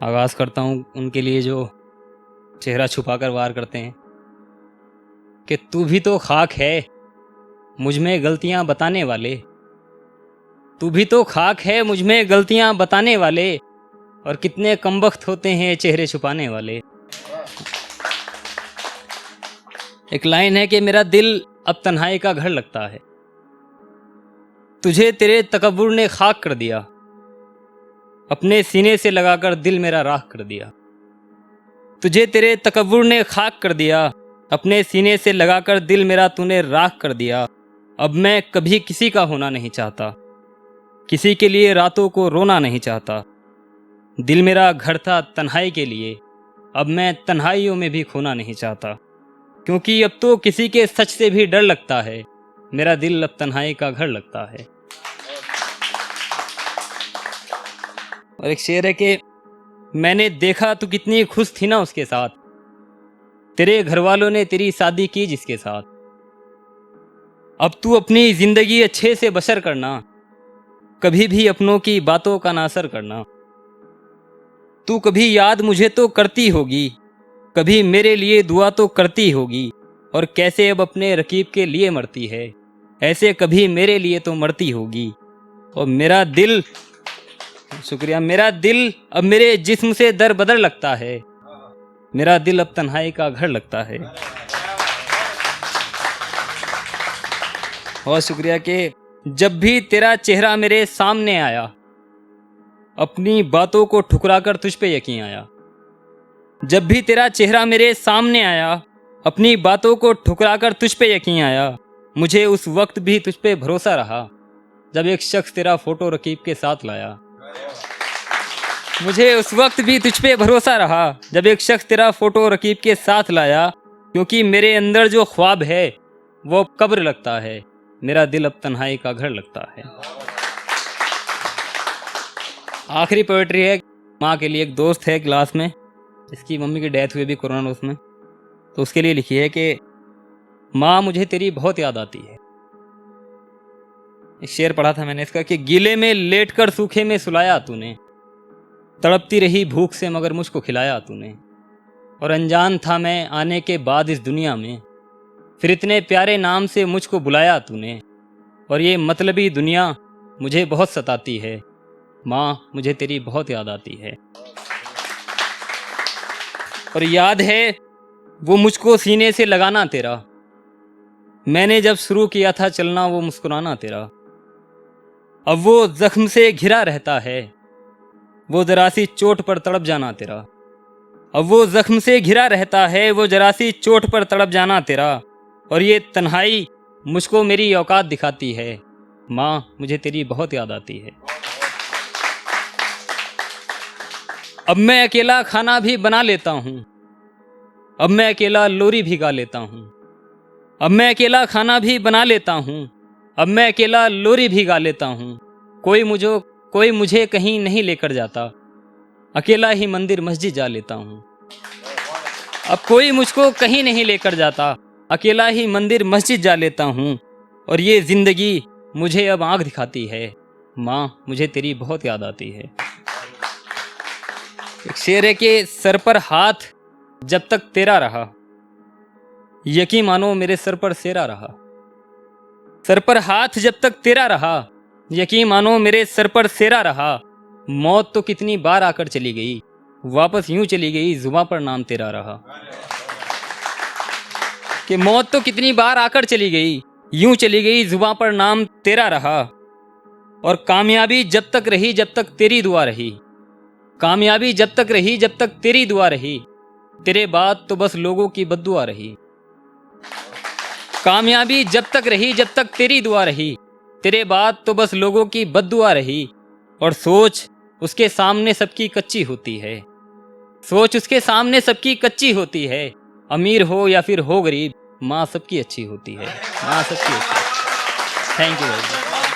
आगाज़ करता हूँ उनके लिए जो चेहरा छुपाकर वार करते हैं कि तू भी तो खाक है मुझ में गलतियाँ बताने वाले, तू भी तो खाक है मुझ में गलतियाँ बताने वाले, और कितने कमबख्त होते हैं चेहरे छुपाने वाले। एक लाइन है कि मेरा दिल अब तन्हाई का घर लगता है, तुझे तेरे तकब्बुर ने खाक कर दिया, अपने सीने से लगाकर दिल मेरा राख कर दिया। तुझे तेरे तकब्बुर ने खाक कर दिया, अपने सीने से लगाकर दिल मेरा तूने राख कर दिया। अब मैं कभी किसी का होना नहीं चाहता, किसी के लिए रातों को रोना नहीं चाहता। दिल मेरा घर था तन्हाई के लिए, अब मैं तन्हाइयों में भी खोना नहीं चाहता। क्योंकि अब तो किसी के सच से भी डर लगता है, मेरा दिल अब तन्हाई का घर लगता है। और एक शेर है कि मैंने देखा तू कितनी खुश थी ना उसके साथ, तेरे घर वालों ने तेरी शादी की जिसके साथ। अब तू अपनी जिंदगी अच्छे से बसर करना, कभी भी अपनों की बातों का ना असर करना। तू कभी याद मुझे तो करती होगी, कभी मेरे लिए दुआ तो करती होगी। और कैसे अब अपने रकीब के लिए मरती है, ऐसे कभी मेरे लिए तो मरती होगी। और मेरा दिल, शुक्रिया, मेरा दिल अब मेरे जिस्म से दर बदर लगता है, मेरा दिल अब तन्हाई का घर लगता है। बहुत शुक्रिया कि जब भी तेरा चेहरा मेरे सामने आया, अपनी बातों को ठुकराकर तुझ पे यकीन आया। जब भी तेरा चेहरा मेरे सामने आया, अपनी बातों को ठुकराकर तुझ पे यकीन आया। मुझे उस वक्त भी तुझ पे भरोसा रहा, जब एक शख्स तेरा फोटो रकीब के साथ लाया। मुझे उस वक्त भी तुझ पे भरोसा रहा, जब एक शख्स तेरा फोटो रकीब के साथ लाया। क्योंकि मेरे अंदर जो ख्वाब है वो कब्र लगता है, मेरा दिल अब तन्हाई का घर लगता है। आखिरी पोएट्री है माँ के लिए। एक दोस्त है क्लास में, इसकी मम्मी की डेथ हुई भी कोरोना उसमें, तो उसके लिए लिखी है कि माँ मुझे तेरी बहुत याद आती है। एक शेर पढ़ा था मैंने इसका कि गीले में लेटकर सूखे में सुलाया तूने, तड़पती रही भूख से मगर मुझको खिलाया तूने। और अनजान था मैं आने के बाद इस दुनिया में, फिर इतने प्यारे नाम से मुझको बुलाया तूने। और ये मतलबी दुनिया मुझे बहुत सताती है, माँ मुझे तेरी बहुत याद आती है। और याद है वो मुझको सीने से लगाना तेरा, मैंने जब शुरू किया था चलना वो मुस्कुराना तेरा। अब वो जख्म से घिरा रहता है, वो जरा सी चोट पर तड़प जाना तेरा। अब वो जख्म से घिरा रहता है, वो जरा सी चोट पर तड़प जाना तेरा। और ये तन्हाई मुझको मेरी औकात दिखाती है, माँ मुझे तेरी बहुत याद आती है। अब मैं अकेला खाना भी बना लेता हूँ, अब मैं अकेला लोरी भी गा लेता हूँ। अब मैं अकेला खाना भी बना लेता हूँ, अब मैं अकेला लोरी भी गा लेता हूँ। कोई मुझे कहीं नहीं लेकर जाता, अकेला ही मंदिर मस्जिद जा लेता हूँ। अब कोई मुझको कहीं नहीं लेकर जाता, अकेला ही मंदिर मस्जिद जा लेता हूँ। और ये जिंदगी मुझे अब आँख दिखाती है, माँ मुझे तेरी बहुत याद आती है। एक शेर है कि सर पर हाथ जब तक तेरा रहा, यकीन मानो मेरे सर पर सेरा रहा। सर पर हाथ जब तक तेरा रहा, यकीन मानो मेरे सर पर सेरा रहा। मौत तो कितनी बार आकर चली गई, वापस यूं चली गई जुबां पर नाम तेरा रहा। कि मौत तो कितनी बार आकर चली गई, यूं चली गई जुबां पर नाम तेरा रहा। और कामयाबी जब तक रही जब तक तेरी दुआ रही, कामयाबी जब तक रही जब तक तेरी दुआ रही, तेरे बाद तो बस लोगों की बद्दुआ रही। कामयाबी जब तक रही जब तक तेरी दुआ रही, तेरे बाद तो बस लोगों की बद्दुआ रही। और सोच उसके सामने सबकी कच्ची होती है, सोच उसके सामने सबकी कच्ची होती है। अमीर हो या फिर हो गरीब, माँ सबकी अच्छी होती है, माँ सबकी अच्छी। Thank you.